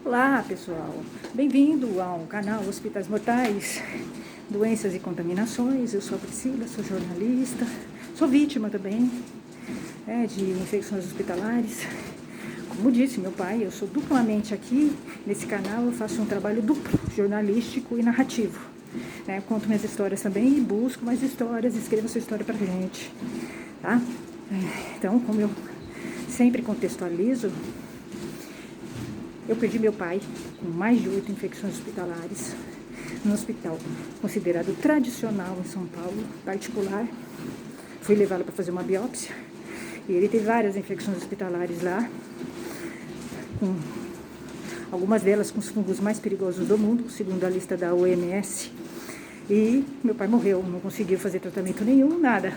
Olá pessoal, bem-vindo ao canal Hospitais Mortais, Doenças e Contaminações. Eu sou a Priscila, sou jornalista, sou vítima também de infecções hospitalares. Como disse meu pai, eu sou duplamente aqui nesse canal, eu faço um trabalho duplo, jornalístico e narrativo. Conto minhas histórias também e busco mais histórias, escrevo sua história pra gente, tá? Então, como eu sempre contextualizo, eu perdi meu pai com mais de 8 infecções hospitalares, num hospital considerado tradicional em São Paulo, particular. Fui levá-lo para fazer uma biópsia e ele teve várias infecções hospitalares lá, com algumas delas com os fungos mais perigosos do mundo, segundo a lista da OMS. E meu pai morreu, não conseguiu fazer tratamento nenhum, nada.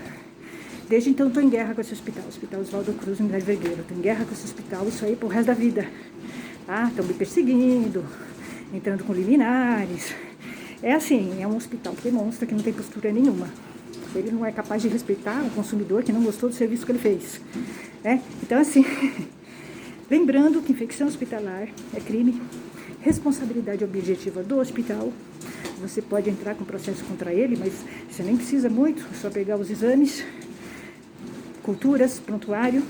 Desde então estou em guerra com esse hospital, Hospital Oswaldo Cruz, em Vergueiro. Estou em guerra com esse hospital, isso aí pro resto da vida. Estão me perseguindo, entrando com liminares. É assim, é um hospital que demonstra que não tem postura nenhuma. Ele não é capaz de respeitar o consumidor que não gostou do serviço que ele fez. Então, assim, lembrando que infecção hospitalar é crime, responsabilidade objetiva do hospital. Você pode entrar com processo contra ele, mas você nem precisa muito, é só pegar os exames, culturas, prontuário,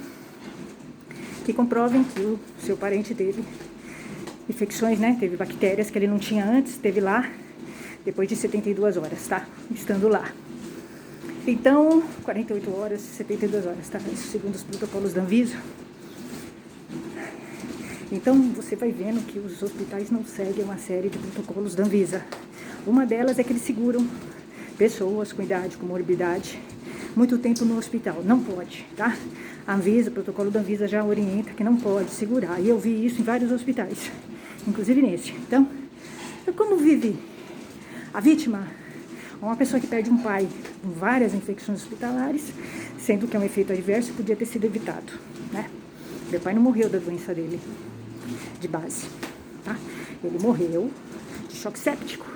que comprovem que o seu parente teve infecções, teve bactérias que ele não tinha antes, teve lá, depois de 72 horas, tá? Estando lá. Então, 48 horas, 72 horas, tá? Isso segundo os protocolos da Anvisa. Então, você vai vendo que os hospitais não seguem uma série de protocolos da Anvisa. Uma delas é que eles seguram pessoas com idade, com morbidade, muito tempo no hospital. Não pode, tá? A Anvisa, o protocolo da Anvisa já orienta que não pode segurar. E eu vi isso em vários hospitais, inclusive nesse. Então, como vive a vítima? Uma pessoa que perde um pai com várias infecções hospitalares, sendo que é um efeito adverso, podia ter sido evitado, né? Meu pai não morreu da doença dele, de base, tá? Ele morreu de choque séptico.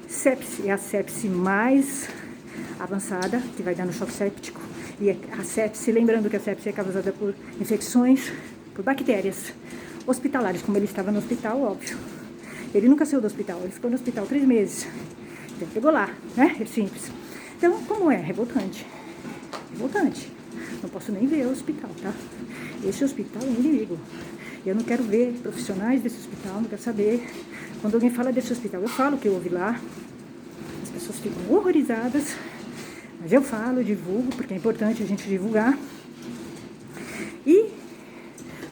Sepse é a sepse mais avançada, que vai dar no choque séptico. E a sepse, lembrando que a sepse é causada por infecções, por bactérias hospitalares, como ele estava no hospital, óbvio. Ele nunca saiu do hospital, ele ficou no hospital 3 meses. Então, pegou lá, É simples. Então, como é? Revoltante. Revoltante. Não posso nem ver o hospital, tá? Esse hospital é um inimigo. Eu não quero ver profissionais desse hospital, não quero saber. Quando alguém fala desse hospital, eu falo o que eu ouvi lá. As pessoas ficam horrorizadas. Mas eu falo, divulgo, porque é importante a gente divulgar. E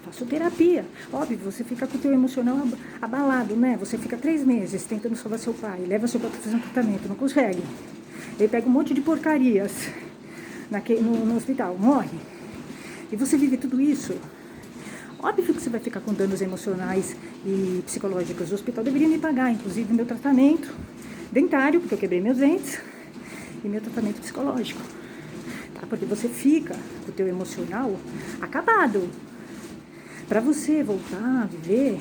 faço terapia. Óbvio, você fica com o teu emocional abalado, Você fica 3 meses tentando salvar seu pai, leva seu pai para fazer um tratamento, não consegue. Ele pega um monte de porcarias no hospital, morre. E você vive tudo isso. Óbvio que você vai ficar com danos emocionais e psicológicos. O hospital deveria me pagar, inclusive, meu tratamento dentário, porque eu quebrei meus dentes, e meu tratamento psicológico, tá? Porque você fica com o teu emocional acabado. Para você voltar a viver,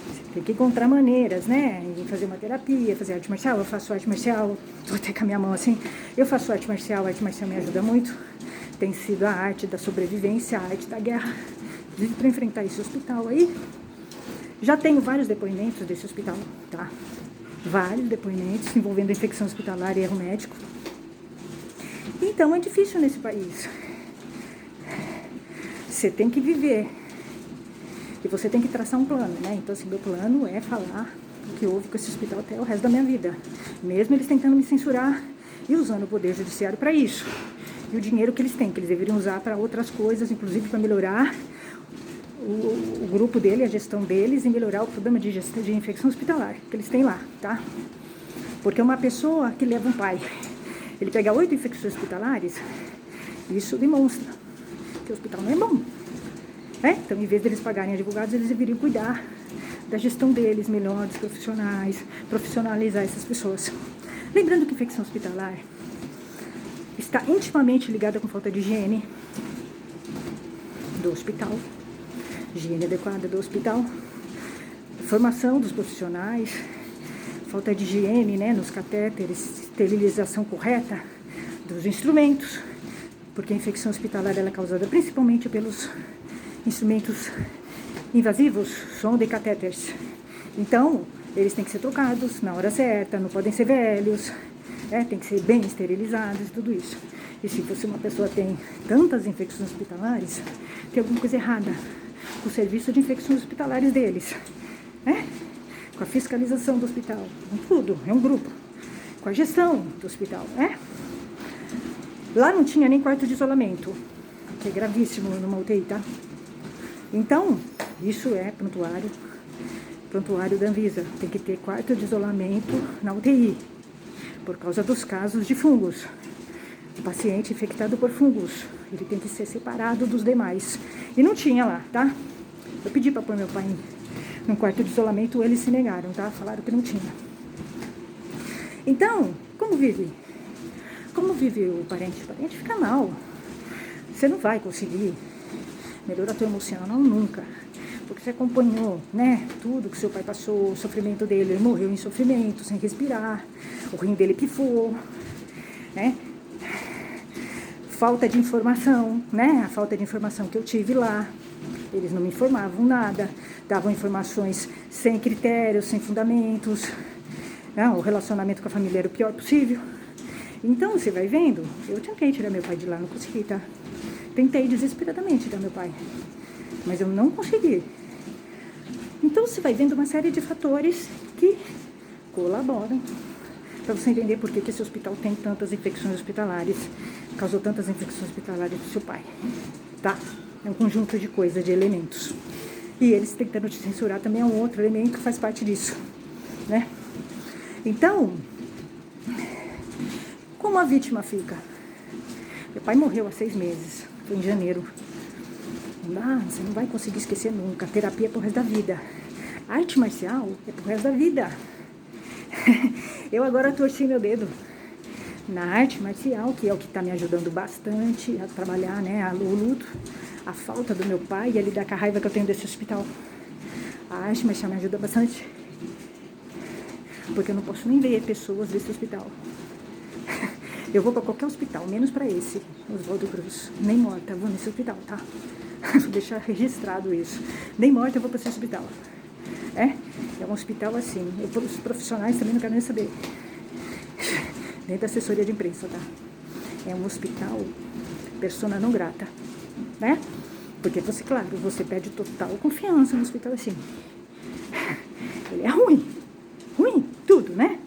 você tem que encontrar maneiras, E fazer uma terapia, fazer arte marcial. Eu faço arte marcial, tô até com a minha mão assim. Eu faço arte marcial me ajuda muito. Tem sido a arte da sobrevivência, a arte da guerra. Inclusive, para enfrentar esse hospital aí, já tenho vários depoimentos desse hospital, tá? Vários depoimentos envolvendo infecção hospitalar e erro médico. Então, é difícil nesse país. Você tem que viver. E você tem que traçar um plano, Então, assim, meu plano é falar o que houve com esse hospital até o resto da minha vida. Mesmo eles tentando me censurar e usando o poder judiciário para isso. E o dinheiro que eles têm, que eles deveriam usar para outras coisas, inclusive para melhorar o grupo dele, a gestão deles, e melhorar o problema de gestão de infecção hospitalar que eles têm lá, tá? Porque uma pessoa que leva um pai, ele pega 8 infecções hospitalares, isso demonstra que o hospital não é bom, Então, em vez deles pagarem advogados, eles deveriam cuidar da gestão deles, melhores profissionais, profissionalizar essas pessoas. Lembrando que infecção hospitalar está intimamente ligada com falta de higiene do hospital, higiene adequada do hospital, formação dos profissionais, falta de higiene, nos catéteres, esterilização correta dos instrumentos, porque a infecção hospitalar ela é causada principalmente pelos instrumentos invasivos, sonda e catéteres. Então, eles têm que ser trocados na hora certa, não podem ser velhos, tem que ser bem esterilizados e tudo isso. E se você, uma pessoa, tem tantas infecções hospitalares, tem alguma coisa errada com o serviço de infecções hospitalares deles, né? Com a fiscalização do hospital, com tudo, é um grupo, com a gestão do hospital, né? Lá não tinha nem quarto de isolamento, que é gravíssimo numa UTI, tá? Então, isso é prontuário da Anvisa. Tem que ter quarto de isolamento na UTI, por causa dos casos de fungos. O paciente infectado por fungos, ele tem que ser separado dos demais. E não tinha lá, tá? Eu pedi para pôr meu pai num quarto de isolamento, eles se negaram, tá? Falaram que não tinha. Então, como vive? Como vive o parente? O parente fica mal. Você não vai conseguir melhorar teu emocional nunca. Porque você acompanhou, né? Tudo que seu pai passou, o sofrimento dele. Ele morreu em sofrimento, sem respirar. O rim dele pifou, né? Falta de informação, né? A falta de informação que eu tive lá. Eles não me informavam nada. Davam informações sem critérios, sem fundamentos. Não, o relacionamento com a família era o pior possível. Então, você vai vendo, eu tentei tirar meu pai de lá, não consegui, tá? Tentei desesperadamente tirar meu pai, mas eu não consegui. Então, você vai vendo uma série de fatores que colaboram para você entender por que esse hospital tem tantas infecções hospitalares, causou tantas infecções hospitalares do seu pai, tá? É um conjunto de coisas, de elementos. E eles tentando te censurar também é um outro elemento que faz parte disso, né? Então, como a vítima fica? Meu pai morreu há 6 meses, foi em janeiro. Você não vai conseguir esquecer nunca. Terapia é pro resto da vida. Arte marcial é pro resto da vida. Eu agora torci meu dedo na arte marcial, que é o que está me ajudando bastante a trabalhar, né, o luto, a falta do meu pai e a lidar com a raiva que eu tenho desse hospital. A arte marcial me ajuda bastante, porque eu não posso nem ver pessoas desse hospital. Eu vou para qualquer hospital, menos para esse, Oswaldo Cruz. Nem morta, vou nesse hospital, tá? Vou deixar registrado isso. Nem morta eu vou para esse hospital. É um hospital assim. Os profissionais também não quero nem saber. Nem da assessoria de imprensa, tá? É um hospital persona não grata, né? Porque você, claro, você perde total confiança no hospital assim. Ele é ruim, tudo, né?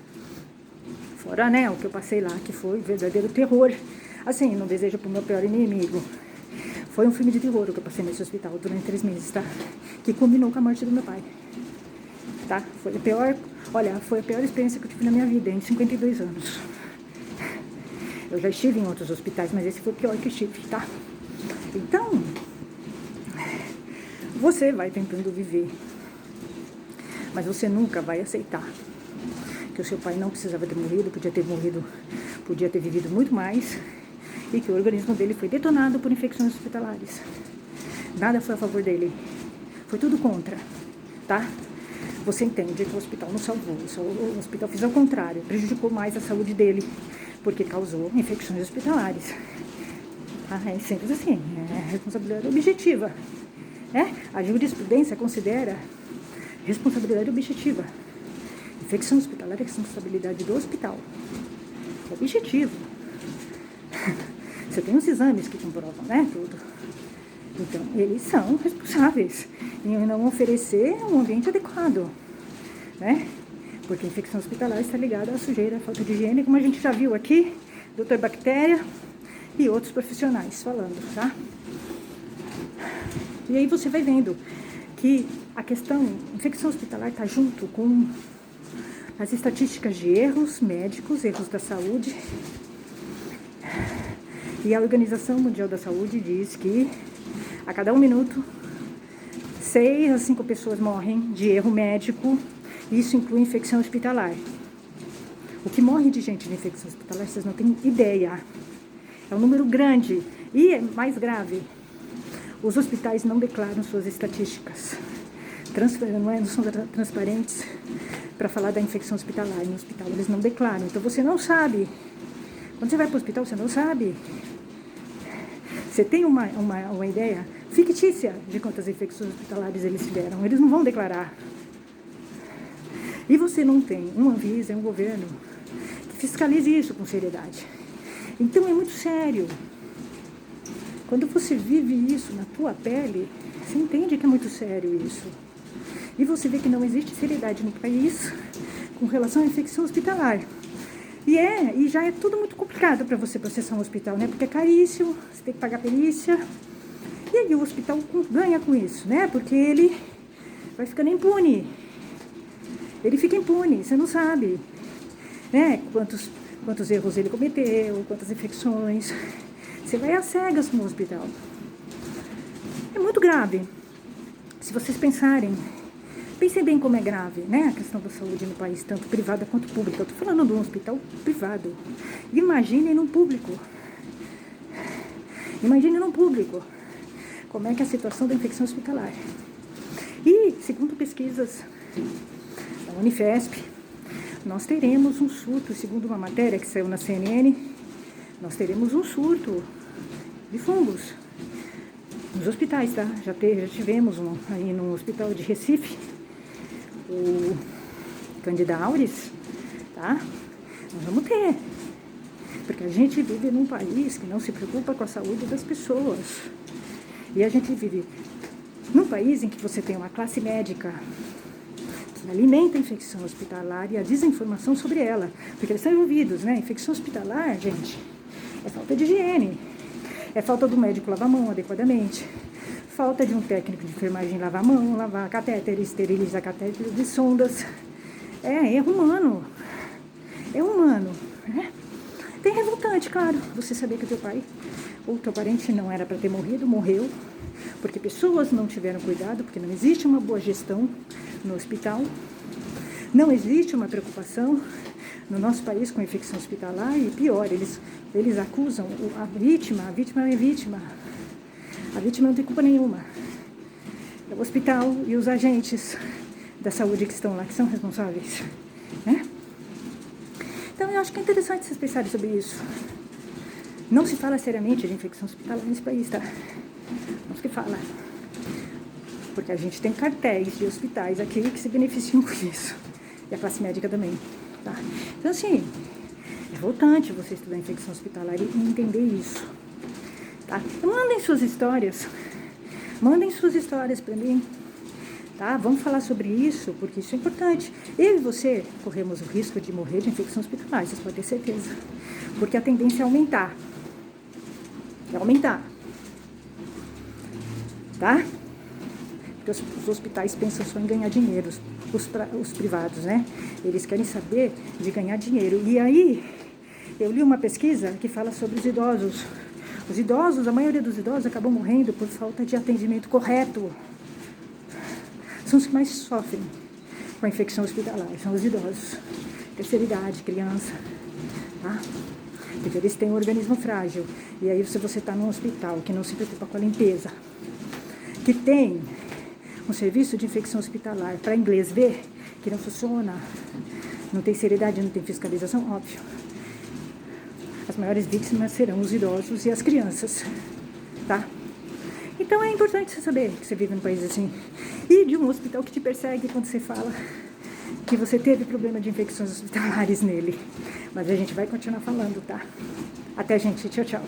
Fora, né, o que eu passei lá, que foi verdadeiro terror. Assim, não desejo pro meu pior inimigo. Foi um filme de terror o que eu passei nesse hospital durante 3 meses, tá? Que combinou com a morte do meu pai, tá? Foi a pior experiência que eu tive na minha vida, em 52 anos. Eu já estive em outros hospitais, mas esse foi o pior que eu estive, tá? Então, você vai tentando viver, mas você nunca vai aceitar que o seu pai não precisava ter morrido, podia ter vivido muito mais, e que o organismo dele foi detonado por infecções hospitalares. Nada foi a favor dele, foi tudo contra, tá? Você entende que o hospital não salvou, o hospital fez ao contrário, prejudicou mais a saúde dele, porque causou infecções hospitalares. É simples assim, é responsabilidade objetiva, né? A jurisprudência considera responsabilidade objetiva. Infecção hospitalar é responsabilidade do hospital. É objetivo. Você tem os exames que comprovam, né? Tudo. Então, eles são responsáveis em não oferecer um ambiente adequado, né? Porque a infecção hospitalar está ligada à sujeira, à falta de higiene, como a gente já viu aqui, Dr. Bactéria e outros profissionais falando, tá? E aí você vai vendo que a questão infecção hospitalar está junto com as estatísticas de erros médicos, erros da saúde. E a Organização Mundial da Saúde diz que a cada 1 minuto, 6 a 5 pessoas morrem de erro médico. Isso inclui infecção hospitalar. O que morre de gente de infecção hospitalar, vocês não têm ideia. É um número grande. E é mais grave, os hospitais não declaram suas estatísticas. Não são transparentes para falar da infecção hospitalar. No hospital eles não declaram, então você não sabe. Quando você vai para o hospital, você não sabe. Você tem uma ideia fictícia de quantas infecções hospitalares eles tiveram. Eles não vão declarar. E você não tem uma Anvisa, um governo que fiscalize isso com seriedade. Então é muito sério. Quando você vive isso na tua pele, você entende que é muito sério isso. E você vê que não existe seriedade no país com relação à infecção hospitalar. E já é tudo muito complicado para você processar um hospital, né? Porque é caríssimo, você tem que pagar perícia. E aí o hospital ganha com isso, né? Porque ele vai ficando impune. Ele fica impune, você não sabe, né? Quantos erros ele cometeu, quantas infecções. Você vai às cegas no hospital. É muito grave. Se vocês pensem bem como é grave, né? A questão da saúde no país, tanto privada quanto pública. Eu estou falando de um hospital privado. Imaginem num público. Imagine num público como é que é a situação da infecção hospitalar. E, segundo pesquisas da Unifesp, nós teremos um surto, segundo uma matéria que saiu na CNN, nós teremos um surto de fungos nos hospitais, tá? Já tivemos aí no hospital de Recife, o Candida auris, tá? Nós vamos ter, porque a gente vive num país que não se preocupa com a saúde das pessoas. E a gente vive num país em que você tem uma classe médica que alimenta a infecção hospitalar e a desinformação sobre ela, porque eles estão envolvidos, né? Infecção hospitalar, gente, é falta de higiene, é falta do médico lavar a mão adequadamente, falta de um técnico de enfermagem lavar a mão, lavar catéter, esterilizar catéter de sondas. É erro humano. É humano, né? Tem revoltante, claro, você saber que o teu pai ou teu parente não era para ter morrido, morreu, porque pessoas não tiveram cuidado, porque não existe uma boa gestão no hospital, não existe uma preocupação no nosso país com a infecção hospitalar, e pior, eles acusam a vítima é vítima. A vítima não tem culpa nenhuma. É o hospital e os agentes da saúde que estão lá, que são responsáveis, né? Então, eu acho que é interessante vocês pensarem sobre isso. Não se fala seriamente de infecção hospitalar nesse país, tá? Não se fala. Porque a gente tem cartéis de hospitais aqui que se beneficiam com isso. E a classe médica também, tá? Então, assim, é revoltante você estudar infecção hospitalar e entender isso, tá? Então, mandem suas histórias para mim, tá? Vamos falar sobre isso, porque isso é importante. Eu e você corremos o risco de morrer de infecção hospitalar, vocês podem ter certeza. Porque a tendência é aumentar. Tá? Porque os hospitais pensam só em ganhar dinheiro, os privados, né? Eles querem saber de ganhar dinheiro. E aí, eu li uma pesquisa que fala sobre os idosos. Os idosos, a maioria dos idosos acabam morrendo por falta de atendimento correto. São os que mais sofrem com a infecção hospitalar, são os idosos, terceira idade, criança, tá? Porque eles têm um organismo frágil. E aí, se você está num hospital que não se preocupa com a limpeza, que tem um serviço de infecção hospitalar para inglês ver, que não funciona, não tem seriedade, não tem fiscalização, óbvio. As maiores vítimas serão os idosos e as crianças, tá? Então é importante você saber que você vive num país assim. E de um hospital que te persegue quando você fala que você teve problema de infecções hospitalares nele. Mas a gente vai continuar falando, tá? Até, gente. Tchau, tchau.